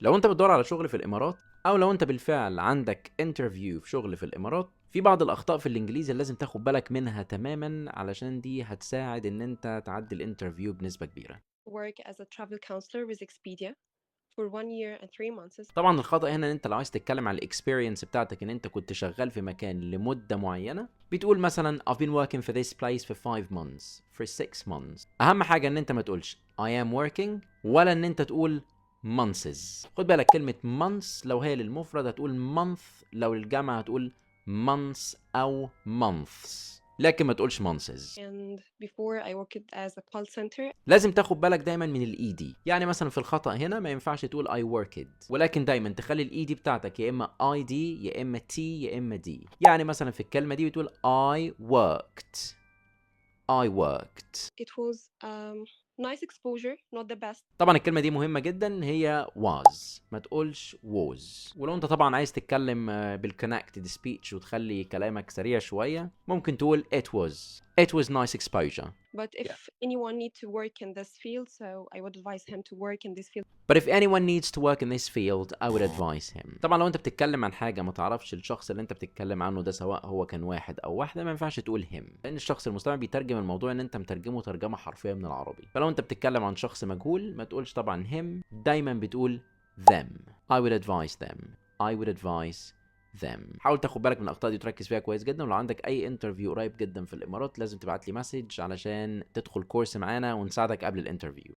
لو انت بتدور على شغل في الامارات، او لو انت بالفعل عندك انترفيو في شغل في الامارات، في بعض الاخطاء في الانجليزي اللي لازم تاخد بالك منها تماما، علشان دي هتساعد ان انت تعدي الانترفيو بنسبة كبيرة. work as a travel counselor with Expedia for 1 year and 3 months. طبعا الخطأ هنا ان انت لو عايز تتكلم على الاكسبيرينس بتاعتك ان انت كنت شغال في مكان لمدة معينة، بتقول مثلا I've been working for this place for 5 months for 6 months. اهم حاجة ان انت ما تقولش I am working، ولا ان انت تقول months. خد بالك كلمة months لو هي للمفرد هتقول month، لو للجمع هتقول months او months، لكن ما تقولش months. And before I worked as a call center. لازم تاخد بالك دايما من الاي دي، يعني مثلا في الخطأ هنا ما ينفعش تقول I worked، ولكن دايما تخلي الاي دي بتاعتك يا اما اي دي يا اما تي يا اما دي. يعني مثلا في الكلمة دي بتقول I worked. I worked. It was nice exposure, not the best. طبعا الكلمة دي مهمة جدا، هي was، ما تقولش was. ولو انت طبعا عايز تتكلم بالconnected speech وتخلي كلامك سريع شوية، ممكن تقول it was nice exposure. But if anyone need to work in this field, so I would advise him to work in this field. But if anyone needs to work in this field, I would advise him. طبعا لو انت بتتكلم عن حاجه ما تعرفش الشخص اللي انت بتتكلم عنه ده سواء هو كان واحد او واحده، ما ينفعش تقول him، لان الشخص المستمع بيترجم الموضوع ان انت مترجمه ترجمه حرفيه من العربي. فلو انت بتتكلم عن شخص مجهول ما تقولش طبعا him، دايما بتقول them. I would advise them. I would advise them. حاول تاخد بالك من الاخطاء دي وتركز فيها كويس جدا. ولو عندك اي انترفيو قريب جدا في الامارات، لازم تبعت لي مسج علشان تدخل كورس معانا ونساعدك قبل الانترفيو.